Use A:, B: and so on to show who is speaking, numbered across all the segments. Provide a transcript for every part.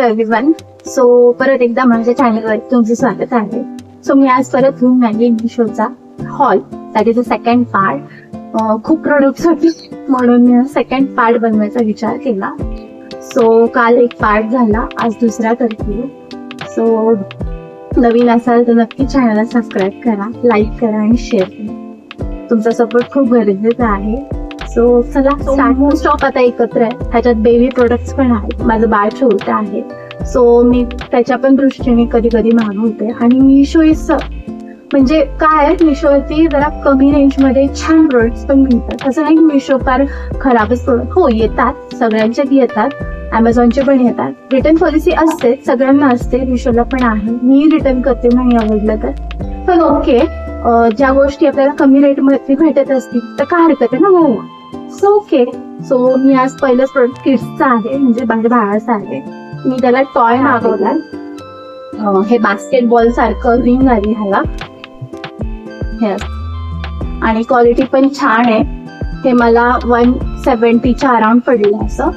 A: Hello everyone. So परत एकदा माझ्या चॅनलवर तुमचं स्वागत आहे. सो मी आज परत घेऊन आली मिशोचा haul, that is a second part. खूप प्रोडक्ट्स होते म्हणून मी सेकंड पार्ट बनवायचा विचार केला. सो काल एक पार्ट झाला, आज दुसरा करते. सो नवीन असाल तर नक्की चॅनलला सबस्क्राईब करा, लाईक करा आणि शेअर करा. तुमचा सपोर्ट खूप गरजेचा आहे. सो चला, मोस्ट ऑफ आता एकत्र आहे. ह्याच्यात बेबी प्रोडक्ट्स पण आहेत. माझं बाळ छोटं आहे, सो मी त्याच्या पण दृष्टीने कधी कधी मागवते. आणि मिशो म्हणजे काय, मिशोवरती जरा कमी रेंजमध्ये छान प्रोडक्ट्स पण मिळतात. असं नाही मिशो फार खराबच प्रोडक्ट, हो येतात, सगळ्यांच्याच येतात, ॲमेझॉनचे पण येतात. रिटर्न पॉलिसी असते, सगळ्यांना असते, मिशोला पण आहे. मी रिटर्न करते नाही आवडलं तर. पण ओके, ज्या गोष्टी आपल्याला कमी रेटमध्ये भेटत असतील तर काय हरकत आहे ना घ्यायला. So okay. सो मी आज पहिलं प्रोडक्ट किड्सचं आहे, म्हणजे माझ्या बाळाचं आहे. मी त्याला टॉय मागवला. हे बास्केटबॉल सारखं रिंग आली ह्याला, हे आणि क्वालिटी पण छान आहे. हे मला 170च्या अराउंड पडलं असं.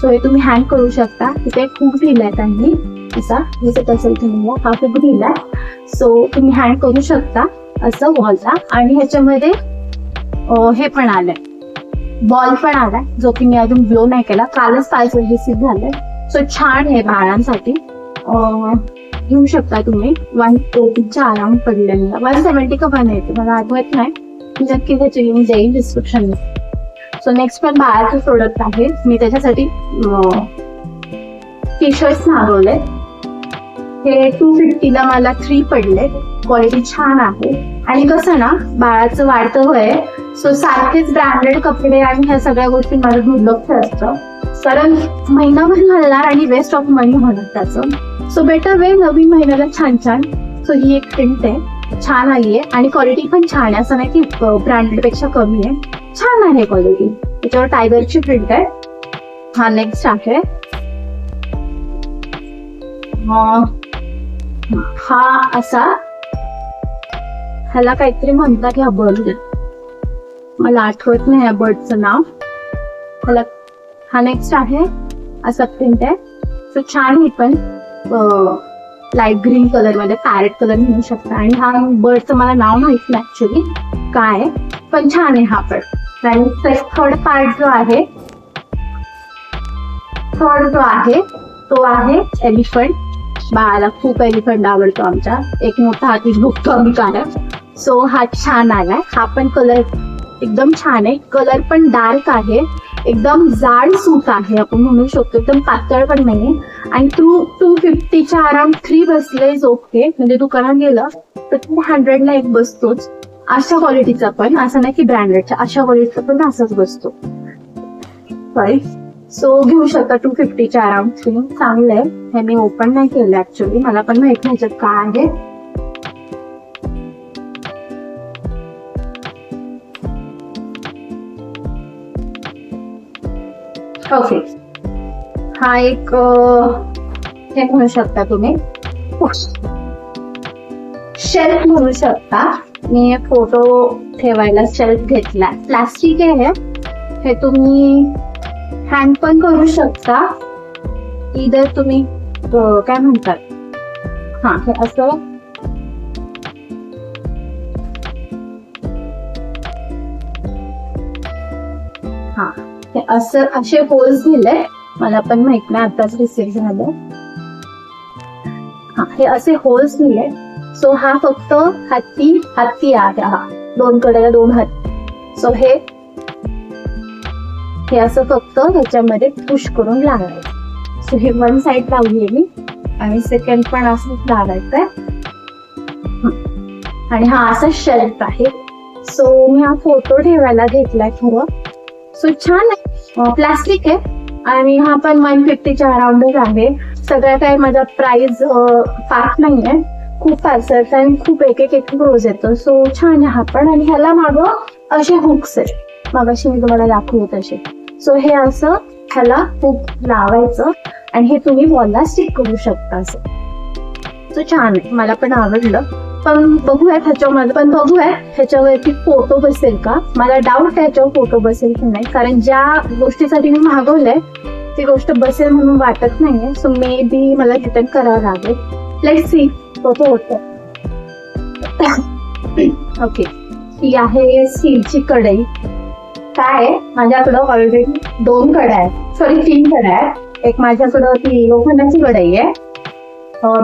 A: सो हे तुम्ही हँग करू शकता. तिथे खूप दिलाय त्यांनी असा, जसं तसं तुम्हाला हा खूप दिलाय. सो तुम्ही हँग करू शकता असं वॉलला. आणि ह्याच्यामध्ये हे पण आलंय, बॉल पण आलाय, जो की मी अजून ब्लो नाही केला, कालच 5 रिसीव झालंय. सो छान आहे बाळांसाठी, घेऊ शकता तुम्ही. 180च्या अराउंड पडलेलं, 170 का 180 मला आठवत नाही, नक्की त्याची लिंक जाईल डिस्क्रिप्शन मध्ये. सो नेक्स्ट पण बाळाचे प्रोडक्ट आहे. मी त्याच्यासाठी टी शर्ट्स मागवले. हे 250ला मला 3 पडले. क्वालिटी छान आहे. आणि कसं ना, बाळाचं वाढतं वय, सो सारखेच ब्रँडेड कपडे आणि ह्या सगळ्या गोष्टी मला दुर्लक्ष असतं, कारण महिनाभर घालणार आणि वेस्ट ऑफ मनी होणार त्याचं. सो बेटर वे नवीन महिन्याला छान छान. सो ही एक प्रिंट आहे, छान आली आहे आणि क्वालिटी पण छान आहे. असं नाही की ब्रँडेड पेक्षा कमी आहे, छान आहे क्वालिटी. त्याच्यावर टायगरची प्रिंट आहे. हा नेक्स्ट आहे, हा असा, ह्याला काहीतरी म्हणतात, ह्या बर्ड, मला आठवत नाही या बर्डचं नाव. ह्याला हा नेक्स्ट आहे, असा प्रिंट आहे. सो छान, ही पण लाईट ग्रीन कलर मध्ये, पॅरेट कलर म्हणू शकता. आणि हा बर्डचं मला नाव माहित नाही ऍक्च्युली काय, पण छान आहे हा पण. आणि थर्ड पार्ट जो आहे, तो आहे एलिफंट. बाळाला खूप एलिफंट आवडतो आमच्या, एक मोठा हातीच बघतो आम्ही काढा. सो हा छान आलाय. हा पण कलर एकदम छान आहे. कलर पण डार्क आहे, एकदम जाड सूत आहे आपण म्हणू शकतो, एकदम पातळ पण नाही. आणि 250च्या अराउंड 3 बसले ओके. म्हणजे दुकानात गेलं तर 200ला एक बसतोच. अशा क्वालिटीचा पण, असं नाही की ब्रँडेडच्या, अशा क्वालिटीचा पण असाच बसतो. सो घेऊ शकता 250च्या अराउंड 3. चांगलं आहे. हे मी ओपन नाही केलं ऍक्च्युली, मला पण माहित नाही ह्याच्यात काय आहे. ओके, हा एक हे म्हणू शकता तुम्ही, शेल्फ म्हणू शकता. मी फोटो ठेवायला शेल्फ घेतला. प्लास्टिक आहे हे तुम्ही हँग पण करू शकता. इधर तुम्ही काय म्हणतात, हा हे असं, हा हे असं, असे होल्स दिले, मला पण माहित नाही, आताच रिसीव्ह झालं. हा हे असे होल्स दिले. सो हा फक्त हत्ती आहे, हा 2 कडेला 2 हत्ती. सो हे असं फक्त ह्याच्यामध्ये पुश करून लावायचं. सो हे 1 साइड लावली मी, आणि सेकंड पण असंच लावायचंय. आणि हा असा शेल्फ आहे. सो मी हा फोटो ठेवायला घेतलाय खरं. सो छान आहे, प्लास्टिक आहे. आणि हा पण 150च्या अराउंडच आहे. सगळ्या काही माझा प्राइस फास्ट नाहीये, खूप फास्ट आहे आणि खूप एक रोज येतो. सो छान आहे हा पण. आणि ह्याला मागं असे हुक्स आहे, मागाशी मी तुम्हाला दाखवत तसे. सो हे असं ह्याला हुक लावायचं आणि हे तुम्ही वॉलला स्टिक करू शकता असं. सो छान आहे, मला पण आवडलं. पण बघूयात ह्याच्यावरती फोटो बसेल का. मला डाऊट आहे ह्याच्यावर फोटो बसेल की नाही, कारण ज्या गोष्टीसाठी मी मागवलंय ती गोष्ट बसेल म्हणून वाटत नाहीये. सो मे बी मला रिटर्न करावं लागेल. लेट्स सी कसं होतं. ओके, ही आहे स्टीलची कढई. काय आहे, माझ्याकडं ऑलरेडी 2 कढया आहेत, सॉरी 3 कढया आहेत. एक माझ्याकडं ती लोखंडाची कढई आहे,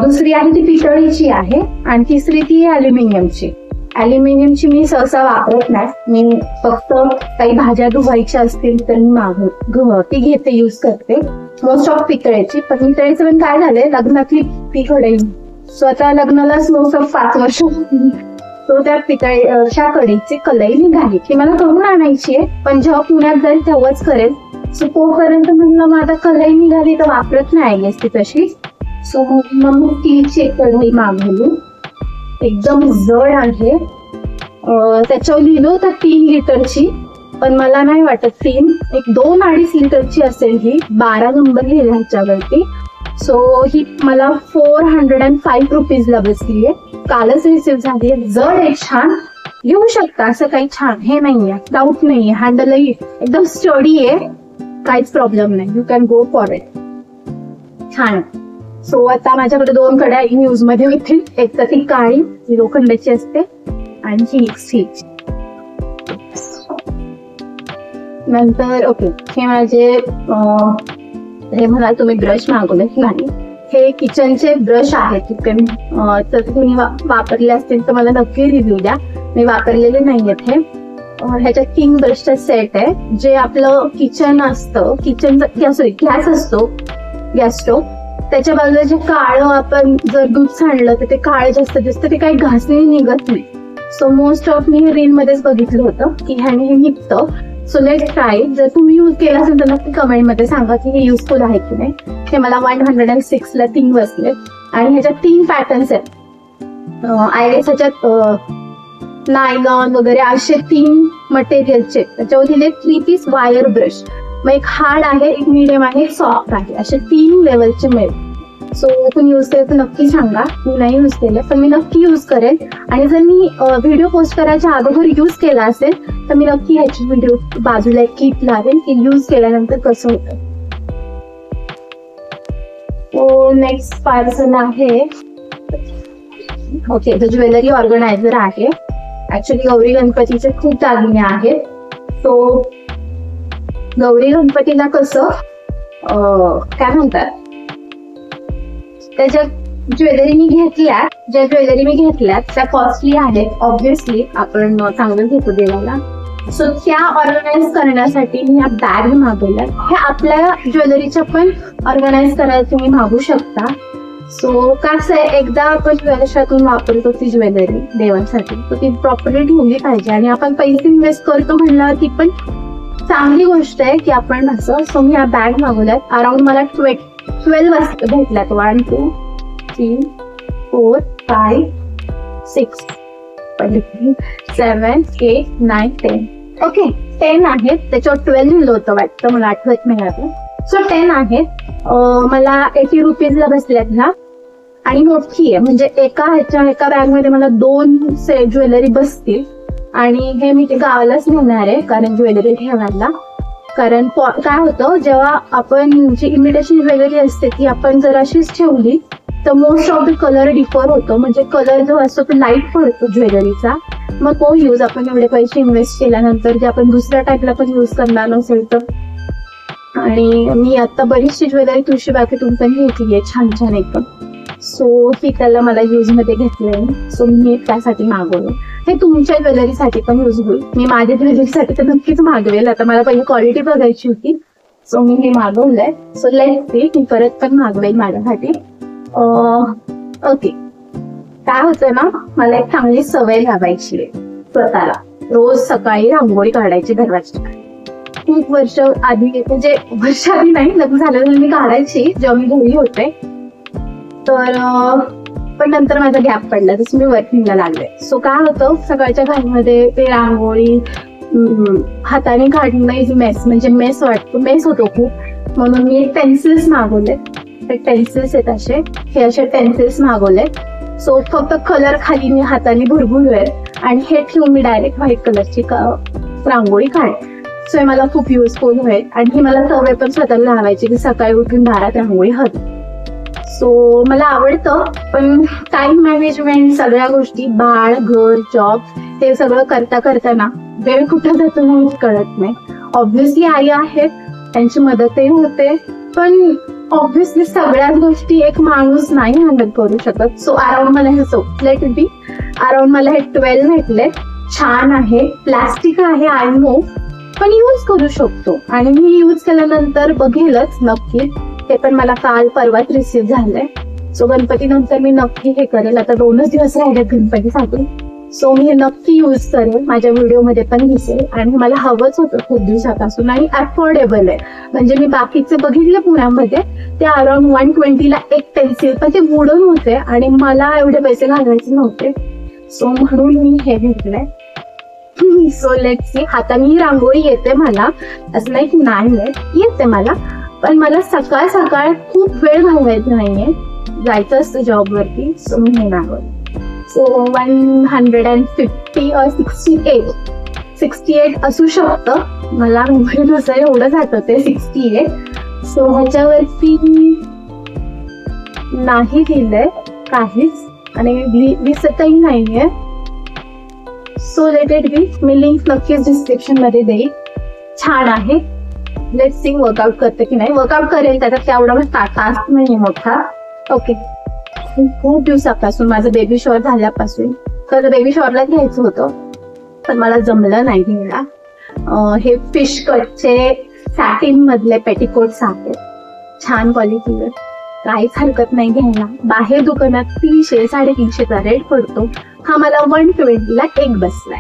A: दुसरी आहे ती पितळीची आहे, आणि तिसरी ती अल्युमिनियमची. अल्युमिनियमची मी सहसा वापरत नाही. मी फक्त काही भाज्या धुवायच्या असतील तर मी ती घेते, यूज करते. मोस्ट ऑफ पितळेची. पण पितळेचं पण काय झालंय, लग्नातली ती कढई स्वतः लग्नालाच मोस्ट ऑफ 5 वर्ष तो त्या पितळेच्या कढईची कलई निघाली. ती मला करून आणायची आहे, पण जेव्हा पुण्यात जाईल तेव्हाच करेल. सो तोपर्यंत म्हणलं मग आता कलई निघाली तर वापरत नाही आहे ती तशी. सो मग मी स्टीलची कढई मागवली. एकदम जड आहे. त्याच्यावर लिहिलं होतं 3 लिटरची, पण मला नाही वाटत 3, एक 2-2.5 लिटरची असेल ही. 12 नंबर लिहिला ह्याच्यावरती. सो ही मला 405 रुपीजला बसली आहे. कालच रिसिव्ह झाली आहे. जड आहे, छान घेऊ शकता, असं काही छान हे नाहीये, डाऊट नाहीये. हँडलही एकदम स्टडी आहे, काहीच प्रॉब्लेम नाही. You can go for it. छान. सो आता माझ्याकडे 2 कढया यूज मध्ये होतील. एक तर ती काळी, ती लोखंडाची असते, आणि ही स्टीलची. नंतर ओके, हे माझे हे म्हणाल तुम्ही ब्रश मागवले नाही, हे किचनचे ब्रश आहेत. तर तुम्ही वापरले असतील तर मला नक्की रिव्ह्यू द्या. मी वापरलेले नाहीयेत हे. ह्याच्यात 3 ब्रशचा सेट आहे. जे आपलं किचन असतं, गॅस असतो, गॅस स्टोव, त्याच्या बाजूला जे काळं आपण जर दूध सांडलं तर ते काळं जास्त दिसतं, ते काही घासणी निघत नाही. So most of me reel मध्येच बघितलं होतं की ह्याने हे निघतं. So let try. जर तुम्ही यूज केला असेल तर नक्की कमेंट मध्ये सांगा की हे युजफुल आहे की नाही. हे मला 106 ला 3 बसले, आणि ह्याच्यात 3 पॅटर्न्स आहेत. आय गेस ह्याच्यात नायलॉन वगैरे असे 3 मटेरियलचे. त्याच्यावर दिले 3 पीस वायर ब्रश. मग एक हार्ड आहे, एक मीडियम आहे, एक सॉफ्ट आहे, असे 3 लेवलचे मिळेल. सो तुम्ही यूज केलं तर नक्की सांगा. मी नाही यूज केलं, पण मी नक्की यूज करेल. आणि जर मी व्हिडिओ पोस्ट करायच्या अगोदर यूज केला असेल तर मी नक्की ह्याची व्हिडिओ बाजूला एक क्लिप लावेल की यूज केल्यानंतर कसं होतं. तो नेक्स्ट पार्सल आहे, ओके, तो ज्वेलरी ऑर्गनायझर आहे. ऍक्च्युली गौरी गणपतीचे खूप दागिने आहेत. तो गौरी गणपतीला कसं काय म्हणतात, त्याच्या ज्वेलरी मी घेतल्यात, ज्या ज्वेलरी मी घेतल्यात त्या कॉस्टली आहेत. ऑब्व्हियसली आपण चांगलं घेतो देवाला. सो त्या ऑर्गनाईज करण्यासाठी मी ह्या बॅग मागवल्या. हे आपल्या ज्वेलरीच्या पण ऑर्गनाईज करायला तुम्ही मागू शकता. सो कसं आहे, एकदा आपण वर्षातून वापरतो ती ज्वेलरी देवासाठी, तर ती प्रॉपर्ली ठेवली पाहिजे. आणि आपण पैसे इन्व्हेस्ट करतो म्हणल्यावर ती पण चांगली गोष्ट आहे की आपण असं. सो मी ह्या बॅग मागवल्यात. अराउंड मला 12 भेटल्यात. 1 2 3 4 5 6 7 8 9 10. ओके, 10 आहेत. त्याच्यावर 12 लिहिलं होतं वाटतं, मला आठवत नाही आता. सो 10 आहेत. मला 80 रुपीजला बसल्यात ह्या, आणि मोठी आहे. म्हणजे एका बॅग मध्ये मला 2 ज्वेलरी बसतील. आणि हे मी गावालाच नेणार आहे, कारण ज्वेलरी ठेवायला. कारण काय होतं, जेव्हा आपण जी इमिटेशन ज्वेलरी असते ती आपण जर अशीच ठेवली तर most of the colour differ होतो. म्हणजे कलर जो असतो तो लाईट पडतो ज्वेलरीचा. मग तो यूज आपण एवढे पैसे इन्व्हेस्ट केल्यानंतर जे आपण दुसऱ्या टाईपला पण यूज करणार नसेल तर. आणि मी आता बरीचशी ज्वेलरी तुळशी बागेतून पण घेतली छान छान एकदम. सो ही त्याला मला यूज मध्ये घेतलंय. सो मी त्यासाठी मागवलं. हे तुमच्या ज्वेलरीसाठी पण यूज होईल. मी माझ्या ज्वेलरीसाठी तर नक्कीच मागवेल. आता मला पहिली क्वालिटी बघायची होती, सो मी हे मागवलंय. सो लेट्स सी, मी परत पण मागवेल माझ्यासाठी. ओके, काय होतं ना, मला एक चांगली सवय लावायची आहे स्वतःला. रोज सकाळी रांगोळी काढायची दरवाजाच्या. खूप वर्ष आधी, म्हणजे वर्ष आधी नाही, लग्न झाल्यानंतर मी काढायची जेव्हा मी घरी होते. तर पण नंतर माझा गॅप पडला, तसं मी वर्किंगला लागले. सो काय होतं, सकाळच्या घरामध्ये ते रांगोळी हाताने काढणं इज मेस, म्हणजे मेस होतो खूप. म्हणून मी पेन्सिल्स मागवले. ते पेन्सिल्स आहेत असे, हे असे पेन्सिल्स मागवले. सो फक्त कलर खाली मी हाताने भुरभुरलोय, आणि हे ठेवून मी डायरेक्ट व्हाईट कलरची रांगोळी काढ. सो हे मला खूप युजफुल होईल. आणि ही मला सवय पण स्वतःला लावायची की सकाळी उठून दारात रांगोळी हवी. सो मला आवडतं, पण टाइम मॅनेजमेंट, सगळ्या गोष्टी, बाळ, घर, जॉब, हे सगळं करता करताना वेळ कुठं जातो म्हणून कळत नाही. ऑब्व्हियसली आई आहेत, त्यांची मदतही होते, पण ऑब्व्हियसली सगळ्याच गोष्टी एक माणूस नाही हँडल करू शकत. सो अराउंड मला हे लेट बी अराउंड मला हे 12 भेटले. छान आहे, प्लास्टिक आहे आय नो, पण यूज करू शकतो. आणि मी यूज केल्यानंतर बघेलच नक्की. ते पण मला काल परवाच रिसीव्ह झालंय. सो गणपती नंतर मी नक्की हे करेल. आता 2च दिवस राहिले गणपतीसाठी. सो मी हे नक्की यूज करेल, माझ्या व्हिडिओमध्ये पण दिसेल. आणि मला हवंच होतं खूप दिवसापासून, आणि अफोर्डेबल आहे. म्हणजे मी बाकीचे बघितले पुण्यामध्ये, ते अराउंड 120ला एक पेन्सिल, पण ते वुडन होते आणि मला एवढे पैसे घालायचे नव्हते. सो म्हणून मी हे घेतलंय. So let's see. हाताने रांगोळी येते मला, असं नाही की नाही येते मला, पण मला सकाळ सकाळ खूप वेळ घालवायचा नाहीये, जायचं असतं जॉबवरती. सो मी हे रांगोळी. सो 150 or 68 असू शकतं, मला रांगोळीनुसार एवढं जातं ते 68. सो ह्याच्यावरती नाही लिहिलंय काहीच आणि दिसतही नाहीये. So let it be. Me link नक्कीच डिस्क्रिप्शन मध्ये देईल. छान आहे. लेट्स सी वर्कआउट करते की नाही. वर्कआउट करेल, त्याचा तेवढा टास्क नाही मोठा. ओके. खूप दिवसापासून, माझं बेबी शॉवर झाल्यापासून, तर बेबी शॉवरला घ्यायचं होतं पण मला जमलं नाही घ्यायला. हे फिश कटचे सॅटिन मधले पेटिकोट्स आहेत, छान क्वालिटीवर, काहीच हरकत नाही घ्यायला. बाहेर दुकानात 300-350चा रेट पडतो, हा मला 120ला एक बसलाय.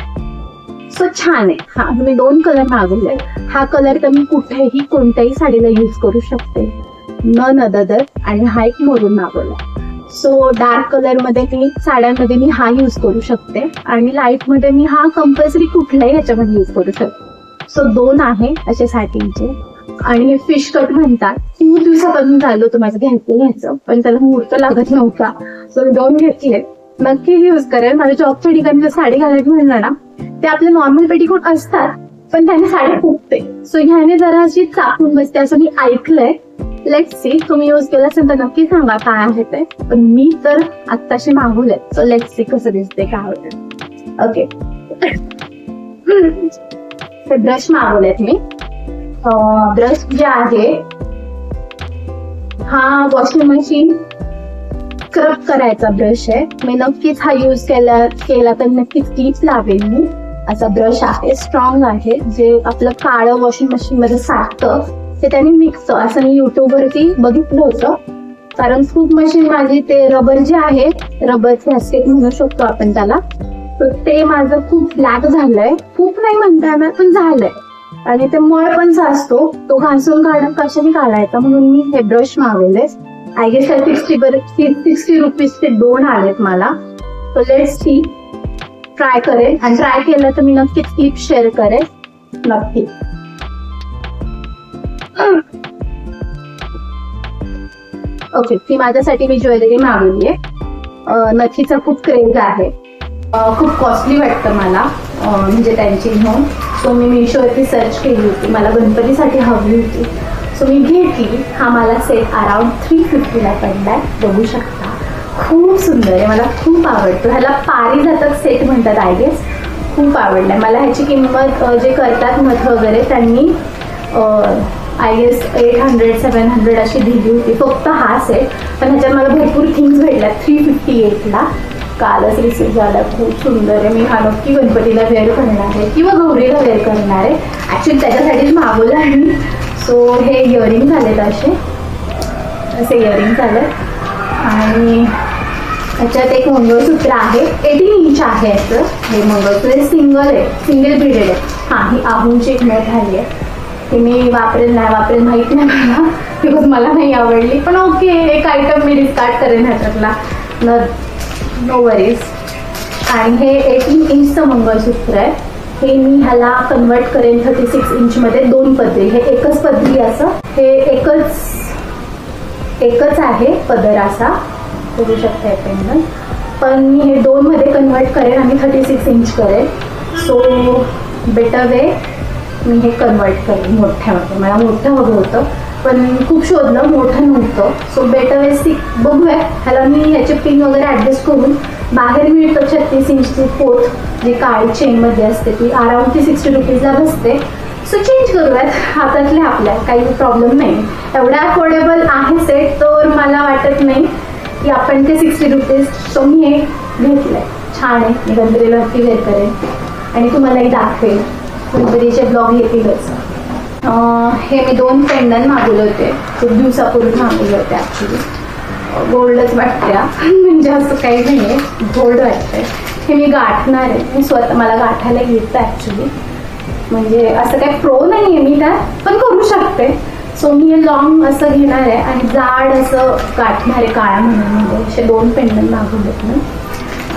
A: सो छान आहे. हा मी 2 कलर मागवले. हा कलर तर मी कुठेही कोणत्याही साडीला यूज करू शकते, नन अदर. आणि हा एक मरून मागवला. सो डार्क कलर मध्ये मी साड्यांमध्ये मी हा यूज करू शकते, आणि लाईट मध्ये मी हा कंपल्सरी कुठल्याही ह्याच्यामध्ये यूज करू शकते. सो 2 आहे असे सॅटिनचे. आणि फिश कट म्हणतात, खूप दिवसापासून झालं होतं माझं घ्यायचं, पण त्याला मुहूर्त लागत नव्हता. सो मी 2 घेतले. नक्की यूज करेल. माझ्या जॉबच्या ठिकाणी जर साडी घालायची म्हणलं ना, ते आपले नॉर्मल पेटिकोट असतात, पण त्याने साडी फुगते. सो ह्याने जरा अशी चापून बसते असं मी ऐकलंय. Let's see. तुम्ही यूज केलं असेल तर नक्की सांगा काय आहे ते. पण मी तर आत्ताशी मागवले. सो लेट्स सी कसं दिसते, काय होतं. ओके. ब्रश मागवलेत मी. ब्रश जे आहे हा वॉशिंग मशीन स्क्रब करायचा ब्रश आहे. मी नक्कीच हा यूज केला तर नक्कीच क्लिप लावेल मी. असा ब्रश आहे, स्ट्रॉंग आहे, जे आपलं काळं वॉशिंग मशीन मध्ये साठतं ते त्याने निघतं, असं मी युट्यूब वरती बघितलं होतं. कारण खूप मशीन माझी ते रबर जे आहे, रबरचे असकेट म्हणू शकतो आपण त्याला, तर ते माझं खूप ब्लॅक झालंय. खूप नाही म्हणता येणार, पण झालंय. आणि ते मळ पण असतो, तो घासून कशाने काढायचा, म्हणून मी हे ब्रश मागवले. आय गेस 60 रुपीजचे 2 आलेत मला. So let's see. ट्राय करेल, आणि ट्राय केलं तर मी नक्कीच क्लिप शेअर करेल, नक्की. ओके. ती माझ्यासाठी मी ज्वेलरी मागवली आहे. नथीचा खूप क्रेज आहे, खूप कॉस्टली वाटतं मला, म्हणजे त्यांची घेऊन. सो मी मिशोवरती सर्च केली होती, मला गणपतीसाठी हवी होती. सो मी घेतली. हा मला सेट अराउंड 350ला पडलाय, बघू शकता. खूप सुंदर आहे, मला खूप आवडतो. ह्याला पारिजातक सेट म्हणतात आय गेस. खूप आवडलाय मला. ह्याची किंमत जे करतात नथ वगैरे त्यांनी आय गेस 800-700 अशी दिली होती फक्त हा सेट. पण ह्याच्यात मला भरपूर थिंग्स भेटल्या 358ला. कालच रिसीव्ह झाला. खूप सुंदर आहे. मी हा नक्की गणपतीला वेअर करणार आहे किंवा गौरीला वेअर करणार आहे. ऍक्च्युली त्याच्यासाठीच मागवलं आहे मी. सो हे इयरिंग झालेत, असे इयरिंग झालेत. आणि ह्याच्यात एक मंगळसूत्र आहे, 18 इंच आहे याचं. हे मंगळसूत्र सिंगल आहे, सिंगल ब्रीडेड आहे. हा, ही आहूची एक नथ आली आहे. ती मी वापरेल नाही वापरेल माहित नाही मला, बिकॉज मला नाही आवडली. पण ओके, एक आयटम मी डिस्कार्ड करेन ह्याच्यातला, नो वरीज. आणि हे 18 इंचचं मंगळसूत्र आहे. हे मी ह्याला कन्वर्ट करेन 36 इंचमध्ये. 2 पदरी, हे एकच पदरी असं, हे एकच आहे पदर असा, बघू शकता येते. पण मी हे 2 मध्ये कन्वर्ट करेन आणि 36 इंच करेन. सो बेटर वे मी हे कन्वर्ट करेन मोठ्यामध्ये. मला मोठं हवं होतं पण खूप शोधलं, मोठं नव्हतं. सो बेटर वेस्टिक बघूया. ह्याला मी ह्याचे पिन वगैरे ॲडजस्ट करून, बाहेर मिळतं 36 इंचची फोर्थ जी काळी चेनमध्ये असते, ती अराउंड 60 रुपीजला बसते. सो चेंज करूयात, हातातले आपल्या काही प्रॉब्लेम नाही. एवढा अफोर्डेबल आहे सेट, तर मला वाटत नाही की आपण ते 60 रुपीज. सो मी हे घेतलंय, छान आहे. मी गणपतीवरती वेअर करेन आणि तुम्हालाही दाखवेल. गणपतीचे ब्लॉग येतीलच. हे मी 2 पेंडंट मागवले होते, खूप दिवसापूर्वी मागवले होते. ॲक्च्युली गोल्डच वाटत्या, म्हणजे असं काही नाही आहे, गोल्ड वाटतंय. हे मी गाठणार आहे. मी स्वतः, मला गाठायला येतं ॲक्च्युली, म्हणजे असं काही प्रो नाही आहे मी त्यात, पण करू शकते. सो मी हे लॉंग असं घेणार आहे आणि जाड असं गाठणार आहे काळ्या म्हणून. असे 2 पेंडंट मागवलेत मी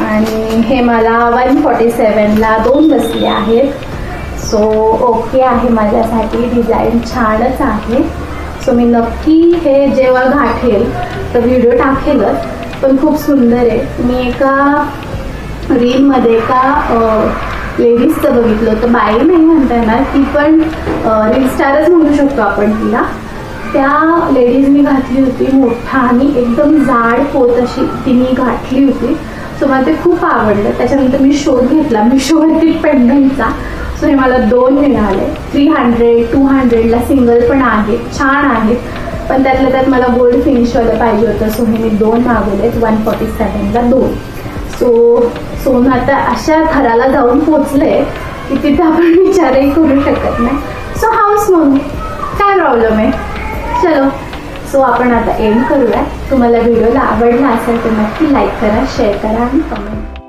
A: आणि हे मला 147ला 2 बसले आहेत. सो ओके आहे माझ्यासाठी, डिझाईन छानच आहे. सो मी नक्की हे जेव्हा गाठेल तर व्हिडिओ टाकेलच, पण खूप सुंदर आहे. मी एका रीलमध्ये एका लेडीजचं बघितलं होतं, बाई नाही म्हणता येणार, ती पण रील स्टारच म्हणू शकतो आपण तिला. त्या लेडीजनी घातली होती मोठा आणि एकदम जाड पोत अशी तिने घातली होती. सो मला ते खूप आवडलं. त्याच्यानंतर मी शोध घेतला मिशोवरती पेंडंटचा. सो हे मला 2 मिळाले. 300, 200ला सिंगल पण आहेत, छान आहेत, पण त्यातल्या त्यात मला गोल्ड फिनिशवालं पाहिजे होतं. सो हे मी 2 मागवलेत, 147ला 2. सो सोनं आता अशा थराला जाऊन पोचले की तिथे आपण विचारही करू शकत नाही. सो हाऊस म्हणून काय प्रॉब्लेम आहे. चलो, सो आपण आता एंड करूया. तुम्हाला व्हिडिओला आवडला असेल तर नक्की लाईक करा, शेअर करा आणि कमेंट.